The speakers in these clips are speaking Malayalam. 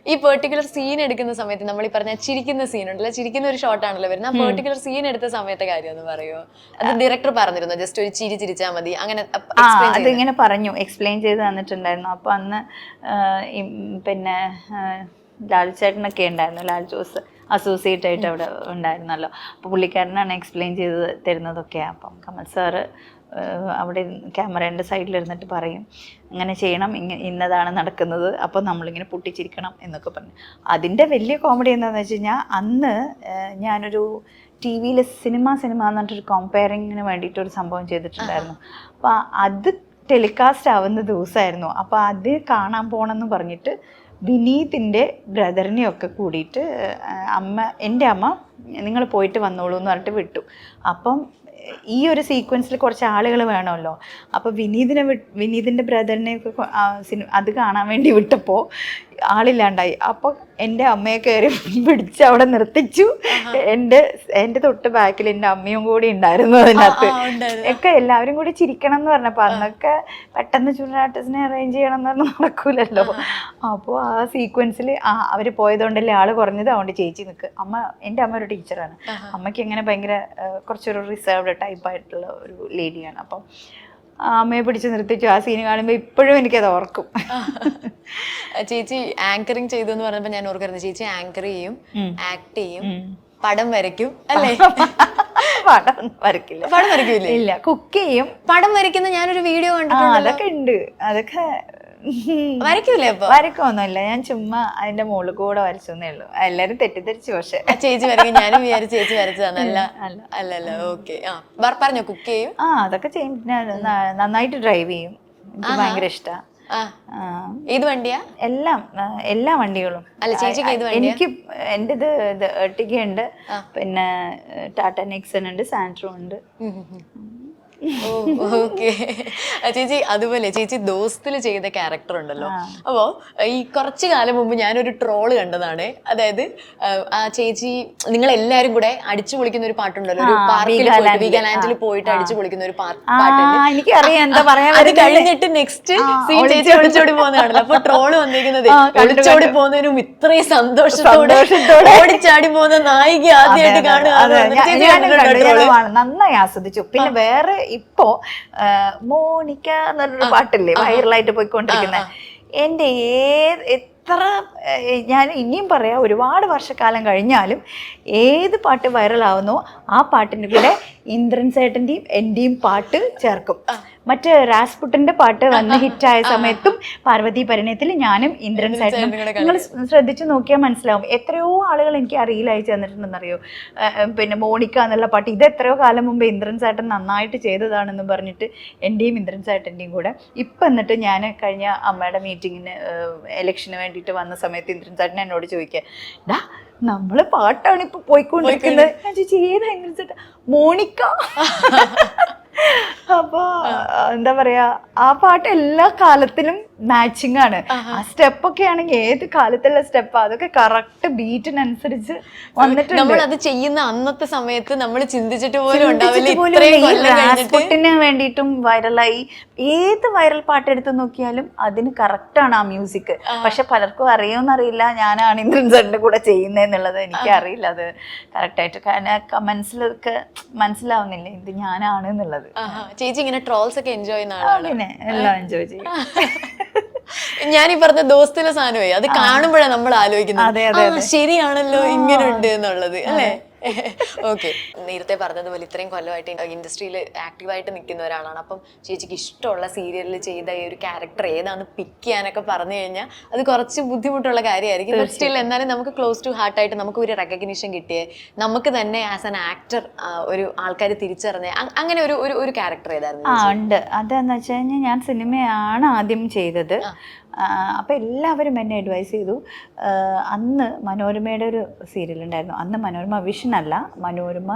ഈ പെർട്ടിക്കുലർ സീൻ എടുക്കുന്ന സമയത്ത് നമ്മൾ ഈ പറഞ്ഞ ചിരിക്കുന്ന സീൻ ഉണ്ടല്ലോ, ചിരിക്കുന്ന ഒരു ഷോട്ട് ആണല്ലോ വരുന്നത്, ആ പെർട്ടിക്കുലർ സീൻ എടുത്ത സമയത്തെ കാര്യം ഒന്ന് പറയുമോ? അത് ഡയറക്ടർ പറഞ്ഞിരുന്നു ജസ്റ്റ് ഒരു ചിരി ചിരിച്ചാൽ മതി അങ്ങനെ? അതിങ്ങനെ പറഞ്ഞു, എക്സ്പ്ലെയിൻ ചെയ്ത് തന്നിട്ടുണ്ടായിരുന്നു. അപ്പോൾ അന്ന് പിന്നെ ലാൽ ചേട്ടനൊക്കെ ഉണ്ടായിരുന്നു, ലാൽ ജോസ് അസോസിയേറ്റ് ആയിട്ട് അവിടെ ഉണ്ടായിരുന്നല്ലോ. അപ്പോൾ പുള്ളിക്കാരനാണ് എക്സ്പ്ലെയിൻ ചെയ്ത് തരുന്നതൊക്കെ. അപ്പം കമൽ സാറ് അവിടെ ക്യാമറേൻ്റെ സൈഡിലിരുന്നിട്ട് പറയും ഇങ്ങനെ ചെയ്യണം, ഇന്നതാണ് നടക്കുന്നത്, അപ്പോൾ നമ്മളിങ്ങനെ പൊട്ടിച്ചിരിക്കണം എന്നൊക്കെ പറഞ്ഞു. അതിൻ്റെ വലിയ കോമഡി എന്താണെന്ന് വെച്ച് കഴിഞ്ഞാൽ അന്ന് ഞാനൊരു ടി വിയിൽ സിനിമ എന്ന് പറഞ്ഞിട്ടൊരു കമ്പയറിങ്ങിന് വേണ്ടിയിട്ടൊരു സംഭവം ചെയ്തിട്ടുണ്ടായിരുന്നു. അപ്പോൾ അത് ടെലികാസ്റ്റ് ആവുന്ന ദിവസമായിരുന്നു. അപ്പോൾ അത് കാണാൻ പോകണമെന്ന് പറഞ്ഞിട്ട് വിനീതിൻ്റെ ബ്രദറിനെയൊക്കെ കൂടിയിട്ട് എൻ്റെ അമ്മ നിങ്ങൾ പോയിട്ട് വന്നോളൂ എന്ന് പറഞ്ഞിട്ട് വിട്ടു. അപ്പം ഈ ഒരു സീക്വൻസിൽ കുറച്ച് ആളുകൾ വേണമല്ലോ. അപ്പോൾ വിനീതിൻ്റെ ബ്രദറിനെയൊക്കെ അത് കാണാൻ വേണ്ടി വിട്ടപ്പോൾ ആളില്ലാണ്ടായി. അപ്പോൾ എൻ്റെ അമ്മയെ കയറി പിടിച്ച് അവിടെ നിർത്തിച്ചു. എൻ്റെ തൊട്ട് ബാക്കിൽ എൻ്റെ അമ്മയും കൂടി ഉണ്ടായിരുന്നു അതിനകത്ത്. ഒക്കെ എല്ലാവരും കൂടി ചിരിക്കണം എന്ന് പറഞ്ഞപ്പോൾ അന്നൊക്കെ പെട്ടെന്ന് ജൂനിയർ ആർട്ടിസ്റ്റിനെ അറേഞ്ച് ചെയ്യണം എന്ന് പറഞ്ഞാൽ നടക്കൂലല്ലോ. അപ്പോൾ ആ സീക്വൻസിൽ അവർ പോയതുകൊണ്ടല്ലേ ആൾ കുറഞ്ഞത്, അതുകൊണ്ട് ചേച്ചി നിൽക്ക്. എൻ്റെ അമ്മ ഒരു ടീച്ചറാണ്. അമ്മയ്ക്ക് ഇങ്ങനെ ഭയങ്കര കുറച്ചൊരു റിസർവ്ഡ് ടൈപ്പായിട്ടുള്ള ഒരു ലേഡിയാണ്. അപ്പം അമ്മയെ പിടിച്ച് നിർത്തിച്ചു. ആ സീൻ കാണുമ്പോൾ ഇപ്പോഴും എനിക്കത് ഓർക്കും. ചേച്ചി ആങ്കറിങ് ചെയ്തു എന്ന് പറഞ്ഞപ്പോൾ ഞാൻ ഓർക്കുന്നത്, ചേച്ചി ആങ്കർ ചെയ്യും, ആക്ട് ചെയ്യും, പടം വരയ്ക്കും അല്ലേ? പടം വരക്കില്ല. പടം വരയ്ക്കൂലേ? ഇല്ല, കുക്ക് ചെയ്യും. പടം വരയ്ക്കുന്ന ഞാനൊരു വീഡിയോ കണ്ടിട്ടുണ്ട്. അതൊക്കെ ഉണ്ട്. അതൊക്കെ വരയ്ക്കൂലേ? അപ്പൊ വരക്കൊന്നുമില്ല, ഞാൻ ചുമ്മാ അതിന്റെ മുകളിൽ കൂടെ വരച്ചെന്നേ ഉള്ളൂ. എല്ലാരും തെറ്റിദ്ധരിച്ചു. പക്ഷെ ചേച്ചി വരയ്ക്കും, ഞാനും വിചാരിച്ചു ചേച്ചി വരച്ചതാണല്ല. അല്ലല്ല, ഓക്കെ. പറഞ്ഞോ, കുക്ക് ചെയ്യും? അതൊക്കെ ചെയ്യും. നന്നായിട്ട് ഡ്രൈവ് ചെയ്യും, എനിക്ക് ഭയങ്കര ഇഷ്ടമാണ്. ഏത് വണ്ടിയാ? എല്ലാ വണ്ടികളും. അല്ല ചേച്ചിക്ക് ഏത് വണ്ടിയാ? എനിക്ക് എന്റേത് എർട്ടിഗ ഉണ്ട്, പിന്നെ ടാറ്റ നെക്സൺ ഉണ്ട്, സാൻട്രോ ഉണ്ട്. ഓക്കെ. ചേച്ചി അതുപോലെ ചേച്ചി ദോസ്തിൽ ചെയ്ത ക്യാരക്ടർ ഉണ്ടല്ലോ. അപ്പോ ഈ കുറച്ചു കാലം മുമ്പ് ഞാനൊരു ട്രോള് കണ്ടതാണ്. അതായത് ആ ചേച്ചി നിങ്ങൾ എല്ലാരും കൂടെ അടിച്ചു പൊളിക്കുന്ന ഒരു പാട്ടുണ്ടല്ലോ, ഒരു പാർക്കിൽ വീഗാലാൻഡിൽ പോയിട്ട് അടിച്ചു പൊളിക്കുന്ന ഒരു പാട്ടുണ്ട്. അത് കഴിഞ്ഞിട്ട് നെക്സ്റ്റ് സീൻ ചേച്ചി ഒളിച്ചോടി പോകുന്നതാണല്ലോ. അപ്പൊ ട്രോള് വന്നിരിക്കുന്നത് ഒളിച്ചോടി പോകുന്നതിനും ഇത്രയും സന്തോഷത്തോടെ ഓടിച്ചാടി പോകുന്ന നായിക ആദ്യമായിട്ട് കാണുക. നന്നായി ആസ്വദിച്ചു. പിന്നെ വേറെ ഇപ്പോ മോണിക്ക എന്നൊരു പാട്ടില്ലേ വൈറലായിട്ട് പോയിക്കൊണ്ടിരിക്കുന്നത്, എൻ്റെ എത്ര ഞാൻ ഇനിയും പറയാം, ഒരുപാട് വർഷക്കാലം കഴിഞ്ഞാലും ഏത് പാട്ട് വൈറലാവുന്നോ ആ പാട്ടിൻ്റെ കൂടെ ഇന്ദ്രൻ ചേട്ടൻ്റെയും എൻ്റെയും പാട്ട് ചേർക്കും. മറ്റേ റാസ്പുട്ടിന്റെ പാട്ട് വന്ന് ഹിറ്റായ സമയത്തും പാർവതി പരിണയത്തിൽ ഞാനും ഇന്ദ്രൻ ചേട്ടനും, നിങ്ങൾ ശ്രദ്ധിച്ചു നോക്കിയാൽ മനസ്സിലാവും. എത്രയോ ആളുകൾ എനിക്ക് അറിയിൽ അയച്ചു തന്നിട്ടുണ്ടെന്നറിയോ. പിന്നെ മോണിക്ക എന്നുള്ള പാട്ട് ഇത് എത്രയോ കാലം മുമ്പ് ഇന്ദ്രൻ ചേട്ടൻ നന്നായിട്ട് ചെയ്തതാണെന്ന് പറഞ്ഞിട്ട് എൻ്റെയും ഇന്ദ്രൻ ചേട്ടൻ്റെയും കൂടെ. ഇപ്പം എന്നിട്ട് ഞാൻ കഴിഞ്ഞ അമ്മയുടെ മീറ്റിങ്ങിന് ഇലക്ഷന് വേണ്ടിയിട്ട് വന്ന സമയത്ത് ഇന്ദ്രൻ ചേട്ടൻ എന്നോട് ചോദിക്കുക, ഡാ നമ്മള് പാട്ടാണ് ഇപ്പൊ പോയിക്കൊണ്ടിരിക്കുന്നത്. ഞാൻ ചോദിച്ചു ഏതാ ഇന്ദ്രൻ ചേട്ടൻ? മോണിക്ക. അപ്പൊ എന്താ പറയാ, ആ പാട്ട് എല്ലാ കാലത്തിലും മാച്ചിങ് ആണ്. ആ സ്റ്റെപ്പൊക്കെ ആണെങ്കിൽ ഏത് കാലത്തുള്ള സ്റ്റെപ്പ് അതൊക്കെ കറക്റ്റ് ബീറ്റിനനുസരിച്ച് വന്നിട്ടുണ്ട്. നമ്മൾ അത് ചെയ്യുന്ന അന്നത്തെ സമയത്ത് നമ്മൾ ചിന്തിച്ചിട്ട് പോലും റാസ്പുട്ടിന് വേണ്ടിയിട്ടും വൈറലായി. ഏത് വൈറൽ പാട്ട് എടുത്ത് നോക്കിയാലും അതിന് കറക്റ്റാണ് ആ മ്യൂസിക്. പക്ഷെ പലർക്കും അറിയുമെന്നറിയില്ല ഞാനാണ് ഇന്ദ്രൻ സാറിന്റെ കൂടെ ചെയ്യുന്നതെന്നുള്ളത്. എനിക്ക് അറിയില്ല അത് കറക്റ്റായിട്ട്. കാരണം കമന്റ്സിലൊക്കെ മനസ്സിലാവുന്നില്ല ഇത് ഞാനാണ് എന്നുള്ളത്. ചേച്ചി ഇങ്ങനെ ട്രോൾസ് ഒക്കെ എൻജോയ് ചെയ്യുന്ന ആളാണ്? പിന്നെ എല്ലാം എൻജോയ് ചെയ്യും. ഞാനീ പറഞ്ഞ ദോസ്തിലെ സാധനമായി അത് കാണുമ്പോഴാണ് നമ്മൾ ആലോചിക്കുന്നത് ശരിയാണല്ലോ ഇങ്ങനെ ഉണ്ട് എന്നുള്ളത് അല്ലേ? ഓക്കെ. നേരത്തെ പറഞ്ഞതുപോലെ ഇത്രയും കൊല്ലമായിട്ട് ഇൻഡസ്ട്രിയിൽ ആക്റ്റീവായിട്ട് നിൽക്കുന്ന ഒരാളാണ്. അപ്പം ചേച്ചിക്ക് ഇഷ്ടമുള്ള സീരിയലിൽ ചെയ്ത ഈ ഒരു ക്യാരക്ടർ ഏതാണ് പിക്ക് ചെയ്യാനൊക്കെ പറഞ്ഞു കഴിഞ്ഞാൽ അത് കുറച്ച് ബുദ്ധിമുട്ടുള്ള കാര്യമായിരിക്കും. ബട്ട് സ്റ്റിൽ എന്നാലും നമുക്ക് ക്ലോസ് ടു ഹാർട്ടായിട്ട് നമുക്ക് ഒരു റെക്കഗ്നിഷൻ കിട്ടിയേ, നമുക്ക് തന്നെ ആസ് ആൻ ആക്ടർ ഒരു ആൾക്കാർ തിരിച്ചറിഞ്ഞ അങ്ങനെ ഒരു ക്യാരക്ടർ ഏതായിരുന്നു? ഉണ്ട്. അതെന്ന് വെച്ച് കഴിഞ്ഞാൽ ഞാൻ സിനിമയാണ് ആദ്യം ചെയ്തത്. അപ്പോൾ എല്ലാവരും എന്നെ അഡ്വൈസ് ചെയ്തു. അന്ന് മനോരമയുടെ ഒരു സീരിയൽ ഉണ്ടായിരുന്നു. അന്ന് മനോരമ വിഷൻ അല്ല, മനോരമ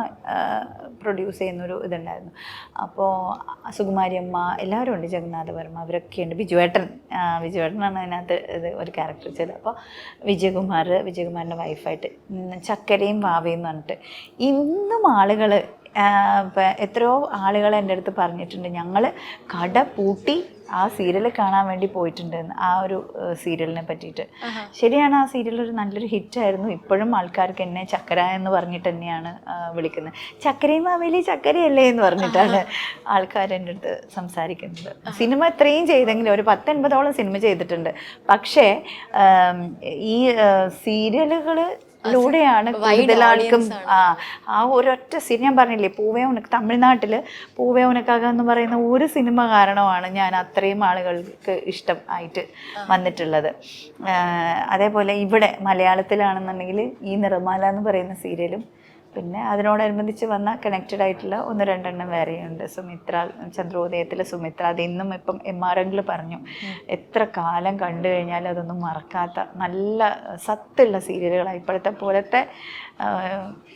പ്രൊഡ്യൂസ് ചെയ്യുന്നൊരു ഇതുണ്ടായിരുന്നു. അപ്പോൾ സുകുമാരി അമ്മ എല്ലാവരും ഉണ്ട്, ജഗന്നാഥ വർമ്മ അവരൊക്കെ ഉണ്ട്, വിജുവേട്ടനാണ് അതിനകത്ത് ഇത് ഒരു ക്യാരക്ടർ ചെയ്തത്. അപ്പോൾ വിജയകുമാറിൻ്റെ വൈഫായിട്ട് ചക്കരയും വാവയും എന്ന് പറഞ്ഞിട്ട് ഇന്നും ആളുകൾ എത്രയോ ആളുകൾ എൻ്റെ അടുത്ത് പറഞ്ഞിട്ടുണ്ട് ഞങ്ങൾ കട പൂട്ടി ആ സീരിയൽ കാണാൻ വേണ്ടി പോയിട്ടുണ്ടെന്ന്, ആ ഒരു സീരിയലിനെ പറ്റിയിട്ട്. ശരിയാണ്, ആ സീരിയൽ ഒരു നല്ലൊരു ഹിറ്റായിരുന്നു. ഇപ്പോഴും ആൾക്കാർക്ക് എന്നെ ചക്കര എന്ന് പറഞ്ഞിട്ട് തന്നെയാണ് വിളിക്കുന്നത്. ചക്കരയും മാവേലി ചക്കരയല്ലേ എന്ന് പറഞ്ഞിട്ടാണ് ആൾക്കാർ എൻ്റെ അടുത്ത് സംസാരിക്കുന്നത്. സിനിമ ഇത്രയും ചെയ്തെങ്കിലും ഒരു 10-50ഓളം സിനിമ ചെയ്തിട്ടുണ്ട്. പക്ഷേ ഈ സീരിയലുകൾ ൂടെയാണ് കൂടുതലാൾക്കും ആ ഒരൊറ്റ സിനിമ ഞാൻ പറഞ്ഞില്ലേ, പൂവേ ഉനക്ക്, തമിഴ്നാട്ടിൽ പൂവേ ഉനക്കാക എന്ന് പറയുന്ന ഒരു സിനിമ കാരണമാണ് ഞാൻ അത്രയും ആളുകൾക്ക് ഇഷ്ടം ആയിട്ട് വന്നിട്ടുള്ളത്. അതേപോലെ ഇവിടെ മലയാളത്തിലാണെന്നുണ്ടെങ്കിൽ ഈ നിറമാല എന്ന് പറയുന്ന സീരിയലും പിന്നെ അതിനോടനുബന്ധിച്ച് വന്ന കണക്റ്റഡ് ആയിട്ടുള്ള 1-2 വേറെയുണ്ട്. സുമിത്ര, ചന്ദ്രോദയത്തിലെ സുമിത്ര, അത് ഇന്നും ഇപ്പം MR അങ്കിൾ പറഞ്ഞു, എത്ര കാലം കണ്ടു കഴിഞ്ഞാലും അതൊന്നും മറക്കാത്ത നല്ല സത്തുള്ള സീരിയലുകളാണ്. ഇപ്പോഴത്തെ പോലത്തെ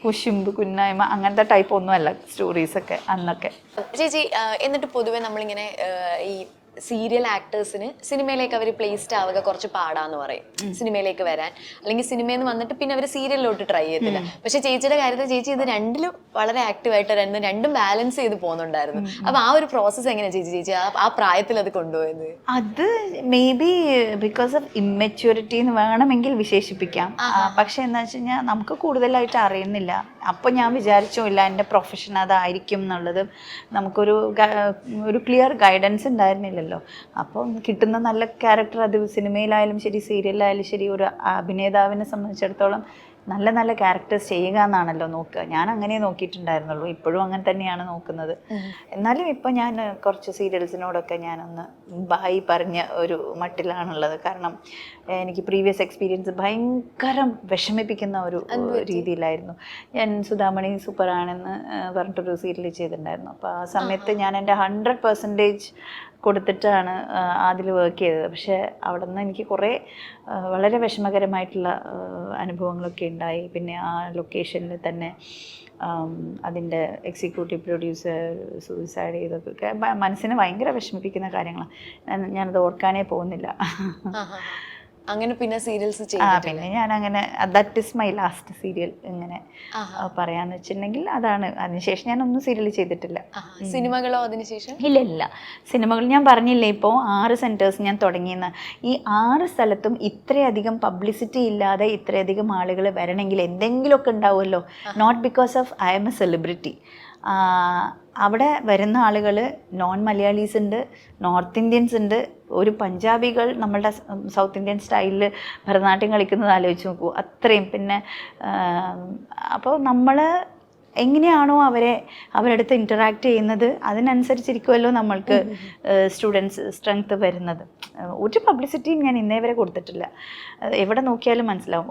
കുശുമ്പ് കുന്നായ്മ അങ്ങനത്തെ ടൈപ്പ് ഒന്നുമല്ല സ്റ്റോറീസൊക്കെ അന്നൊക്കെ. ചേച്ചി എന്നിട്ട് പൊതുവെ നമ്മളിങ്ങനെ ഈ സീരിയൽ ആക്ടേഴ്സിന് സിനിമയിലേക്ക് അവർ പ്ലേസ്ഡ് ആവുക കുറച്ച് പാടാന്ന് പറയും, സിനിമയിലേക്ക് വരാൻ. അല്ലെങ്കിൽ സിനിമയിൽ നിന്ന് വന്നിട്ട് പിന്നെ അവർ സീരിയലിലോട്ട് ട്രൈ ചെയ്യത്തില്ല. പക്ഷെ ചേച്ചിയുടെ കാര്യത്തിൽ ചേച്ചി ഇത് രണ്ടിലും വളരെ ആക്റ്റീവായിട്ട് രണ്ടും ബാലൻസ് ചെയ്ത് പോകുന്നുണ്ടായിരുന്നു. അപ്പൊ ആ ഒരു പ്രോസസ്സ് എങ്ങനെയാ ചേച്ചി ആ പ്രായത്തിൽ അത് കൊണ്ടുപോയത്? അത് മേ ബി ബിക്കോസ് ഓഫ് ഇമ്മെച്യൂരിറ്റി എന്ന് വേണമെങ്കിൽ വിശേഷിപ്പിക്കാം. പക്ഷെ എന്താ വെച്ച് കഴിഞ്ഞാൽ നമുക്ക് കൂടുതലായിട്ട് അറിയുന്നില്ല. അപ്പോൾ ഞാൻ വിചാരിച്ചില്ല എൻ്റെ പ്രൊഫഷൻ അതായിരിക്കും എന്നുള്ളത്. നമുക്കൊരു ക്ലിയർ ഗൈഡൻസ് ഉണ്ടായിരുന്നില്ലല്ലോ. അപ്പം കിട്ടുന്ന നല്ല ക്യാരക്ടർ, അത് സിനിമയിലായാലും ശരി സീരിയലിലായാലും ശരി, ഒരു അഭിനേതാവിനെ സംബന്ധിച്ചിടത്തോളം നല്ല നല്ല ക്യാരക്ടേഴ്സ് ചെയ്യുക എന്നാണല്ലോ നോക്കുക. ഞാൻ അങ്ങനെ നോക്കിയിട്ടുണ്ടായിരുന്നുള്ളൂ, ഇപ്പോഴും അങ്ങനെ തന്നെയാണ് നോക്കുന്നത്. എന്നാലും ഇപ്പോൾ ഞാൻ കുറച്ച് സീരിയൽസിനോടൊക്കെ ഞാനൊന്ന് ബായി പറഞ്ഞ ഒരു മട്ടിലാണുള്ളത്. കാരണം എനിക്ക് പ്രീവിയസ് എക്സ്പീരിയൻസ് ഭയങ്കര വിഷമിപ്പിക്കുന്ന ഒരു രീതിയിലായിരുന്നു. ഞാൻ സുധാമണി സൂപ്പറാണെന്ന് പറഞ്ഞിട്ടൊരു സീരിയൽ ചെയ്തിട്ടുണ്ടായിരുന്നു. അപ്പോൾ ആ സമയത്ത് ഞാൻ എൻ്റെ 100% കൊടുത്തിട്ടാണ് അതിൽ വർക്ക് ചെയ്തത്. പക്ഷേ അവിടെ നിന്ന് എനിക്ക് കുറേ വളരെ വിഷമകരമായിട്ടുള്ള അനുഭവങ്ങളൊക്കെ ഉണ്ടായി. പിന്നെ ആ ലൊക്കേഷനിൽ തന്നെ അതിൻ്റെ എക്സിക്യൂട്ടീവ് പ്രൊഡ്യൂസർ സൂയിസൈഡ് ചെയ്തൊക്കെ മനസ്സിനെ ഭയങ്കര വിഷമിപ്പിക്കുന്ന കാര്യങ്ങളാണ്. ഞാനത് ഓർക്കാനേ പോകുന്നില്ല. അങ്ങനെ പിന്നെ സീരിയൽസ് പിന്നെ ഞാൻ അങ്ങനെ that is my last serial ഇങ്ങനെ പറയാന്ന് വെച്ചിട്ടുണ്ടെങ്കിൽ അതാണ്. അതിനുശേഷം ഞാനൊന്നും സീരിയൽ ചെയ്തിട്ടില്ല. സിനിമകളോ അതിനുശേഷം? ഇല്ല. സിനിമകൾ ഞാൻ പറഞ്ഞില്ലേ, ഇപ്പോൾ 6 സെൻറ്റേഴ്സ് ഞാൻ തുടങ്ങിയെന്ന്. ഈ 6 സ്ഥലത്തും ഇത്രയധികം പബ്ലിസിറ്റി ഇല്ലാതെ ഇത്രയധികം ആളുകൾ വരണമെങ്കിൽ എന്തെങ്കിലുമൊക്കെ ഉണ്ടാവുമല്ലോ. Not because of I am a celebrity. അവിടെ വരുന്ന ആളുകൾ നോൺ മലയാളീസ് ഉണ്ട്, നോർത്ത് ഇന്ത്യൻസ് ഉണ്ട്, ഒരു പഞ്ചാബികൾ നമ്മളുടെ സൗത്ത് ഇന്ത്യൻ സ്റ്റൈലിൽ ഭരതനാട്യം കളിക്കുന്നത് ആലോചിച്ച് നോക്കൂ, അത്രയും. പിന്നെ അപ്പോൾ നമ്മൾ എങ്ങനെയാണോ അവരടുത്ത് ഇൻറ്ററാക്ട് ചെയ്യുന്നത് അതിനനുസരിച്ചിരിക്കുമല്ലോ നമ്മൾക്ക് സ്റ്റുഡൻസ് സ്ട്രെങ്ത് വരുന്നത്. ഒരു പബ്ലിസിറ്റിയും ഞാൻ ഇന്നേ വരെ കൊടുത്തിട്ടില്ല. എവിടെ നോക്കിയാലും മനസ്സിലാവും.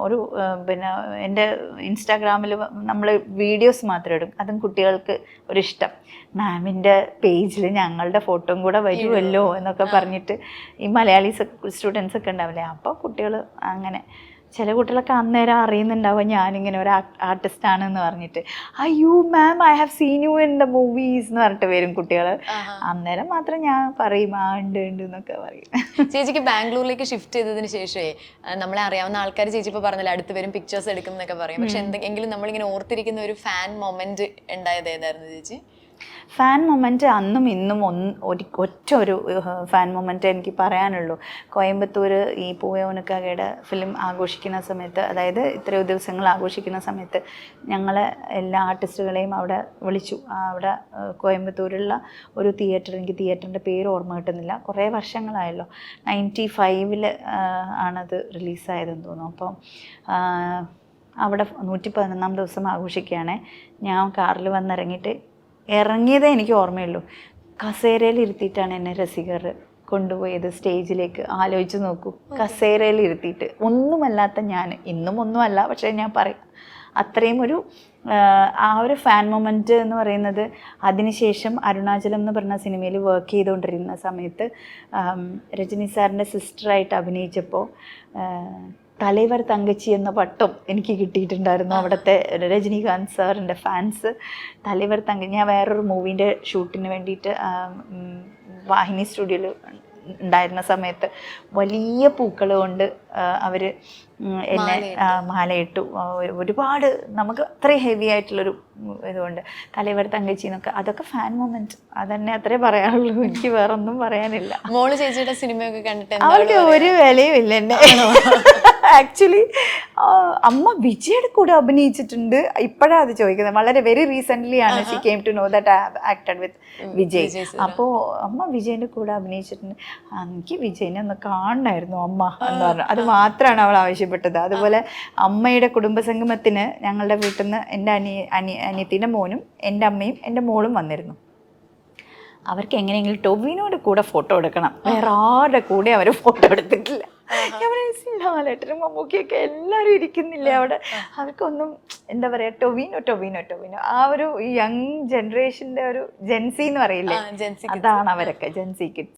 പിന്നെ എൻ്റെ ഇൻസ്റ്റാഗ്രാമിൽ നമ്മൾ വീഡിയോസ് മാത്രം ഇടും, അതും കുട്ടികൾക്ക് ഒരിഷ്ടം. മാമിൻ്റെ പേജിൽ ഞങ്ങളുടെ ഫോട്ടോയും കൂടെ വരുമല്ലോ എന്നൊക്കെ പറഞ്ഞിട്ട് ഈ മലയാളി സ്റ്റുഡൻസ് ഒക്കെ ഉണ്ടാവില്ലേ, അപ്പോൾ കുട്ടികൾ അങ്ങനെ ചില കുട്ടികളൊക്കെ അന്നേരം അറിയുന്നുണ്ടാവും ഞാനിങ്ങനെ ഒരു ആർട്ടിസ്റ്റാണെന്ന് പറഞ്ഞിട്ട്. അയ്യോ ma'am I have seen you in the movies എന്ന് പറഞ്ഞിട്ട് വരും കുട്ടികൾ. അന്നേരം മാത്രം ഞാൻ പറയും ഉണ്ട് എന്നൊക്കെ പറയും. ചേച്ചിക്ക് ബാംഗ്ലൂരിലേക്ക് ഷിഫ്റ്റ് ചെയ്തതിന് ശേഷമേ നമ്മളെ അറിയാവുന്ന ആൾക്കാർ ചേച്ചി ഇപ്പോൾ പറഞ്ഞില്ല അടുത്ത് വരും പിക്ചേഴ്സ് എടുക്കും എന്നൊക്കെ പറയും. പക്ഷെ എന്തെങ്കിലും നമ്മളിങ്ങനെ ഓർത്തിരിക്കുന്ന ഒരു ഫാൻ മൊമെന്റ് ഉണ്ടായത് ഏതായിരുന്നു ചേച്ചി? ഫാൻ മൊമെൻറ്റ് അന്നും ഇന്നും ഒറ്റ ഒരു ഫാൻ മൊമെൻറ്റ് എനിക്ക് പറയാനുള്ളൂ. കോയമ്പത്തൂർ ഈ പൂവേ ഉനക്കാകയുടെ ഫിലിം ആഘോഷിക്കുന്ന സമയത്ത്, അതായത് ഇത്രയോ ദിവസങ്ങൾ ആഘോഷിക്കുന്ന സമയത്ത് ഞങ്ങളെ എല്ലാ ആർട്ടിസ്റ്റുകളെയും അവിടെ വിളിച്ചു. അവിടെ കോയമ്പത്തൂരുള്ള ഒരു തിയേറ്റർ, എനിക്ക് തിയേറ്ററിൻ്റെ പേര് ഓർമ്മ കിട്ടുന്നില്ല, കുറേ വർഷങ്ങളായല്ലോ, 95 ആണത് റിലീസായതെന്ന് തോന്നുന്നു. അപ്പം അവിടെ 111-ാം ദിവസം ആഘോഷിക്കുകയാണേ. ഞാൻ കാറിൽ ഇറങ്ങിയതേ എനിക്ക് ഓർമ്മയുള്ളൂ. കസേരയിൽ ഇരുത്തിയിട്ടാണ് എന്നെ രസികർ കൊണ്ടുപോയത് സ്റ്റേജിലേക്ക്. ആലോചിച്ച് നോക്കൂ, കസേരയിൽ ഇരുത്തിയിട്ട്. ഒന്നുമല്ലാത്ത ഞാൻ, ഇന്നും ഒന്നുമല്ല, പക്ഷേ ഞാൻ പറയും അത്രയും ആ ഒരു ഫാൻ മൊമെൻറ്റ് എന്ന് പറയുന്നത്. അതിനുശേഷം അരുണാചലം എന്ന് പറഞ്ഞ സിനിമയിൽ വർക്ക് ചെയ്തുകൊണ്ടിരുന്ന സമയത്ത് രജനി സാറിൻ്റെ സിസ്റ്ററായിട്ട് അഭിനയിച്ചപ്പോൾ തലൈവർ തങ്കച്ചി എന്ന പട്ടം എനിക്ക് കിട്ടിയിട്ടുണ്ടായിരുന്നു. അവിടുത്തെ രജനീകാന്ത് സാറിൻ്റെ ഫാൻസ് തലൈവർ ഞാൻ വേറൊരു മൂവീൻ്റെ ഷൂട്ടിന് വേണ്ടിയിട്ട് വാഹിനി സ്റ്റുഡിയോയിൽ ഉണ്ടായിരുന്ന സമയത്ത് വലിയ പൂക്കൾ കൊണ്ട് അവര് എന്നെ മാലയിട്ടു. ഒരുപാട് നമുക്ക് അത്രയും ഹെവി ആയിട്ടുള്ളൊരു ഇതുകൊണ്ട് തലൈവർ തങ്കച്ചി എന്നൊക്കെ, അതൊക്കെ ഫാൻ മൊമെന്റ്. അതന്നെ അത്രേ പറയാനുള്ളൂ, എനിക്ക് വേറെ ഒന്നും പറയാനില്ല. മോള് ചേച്ചിയുടെ സിനിമയൊക്കെ കണ്ടിട്ട് അവൾക്ക് ഒരു വിലയും ഇല്ല എന്നെ. ആക്ച്വലി അമ്മ വിജയുടെ കൂടെ അഭിനയിച്ചിട്ടുണ്ട്. ഇപ്പോഴാണ് അത് ചോദിക്കുന്നത്. വളരെ വെരി റീസെന്റ് ആണ് she came to know that I have acted with Vijay. അപ്പോൾ അമ്മ വിജയന്റെ കൂടെ അഭിനയിച്ചിട്ടുണ്ട്. എനിക്ക് വിജയനെ ഒന്ന് കാണണമായിരുന്നു അമ്മ എന്ന് പറഞ്ഞു. അത് മാത്രമാണ് അവൾ ആവശ്യപ്പെട്ടത്. അതുപോലെ അമ്മയുടെ കുടുംബസംഗമത്തിന് ഞങ്ങളുടെ വീട്ടിൽ നിന്ന് എൻ്റെ അനിയത്തിൻ്റെ മോനും എൻ്റെ അമ്മയും എൻ്റെ മോളും വന്നിരുന്നു. അവർക്ക് എങ്ങനെയെങ്കിലും ടൊവിനോട് കൂടെ ഫോട്ടോ എടുക്കണം, വേറെ ആരുടെ കൂടെ അവർ ഫോട്ടോ എടുത്തിട്ടില്ല. ലാലേട്ടനും മമ്മൂക്കിയൊക്കെ എല്ലാവരും ഇരിക്കുന്നില്ലേ അവിടെ, അവർക്കൊന്നും എന്താ പറയാ ടൊവിനോ ആ ഒരു യങ് ജനറേഷന്റെ ഒരു ജെൻസി എന്ന് പറയില്ലേ, അതാണ് അവരൊക്കെ ജെൻസി കിഡ്സ്.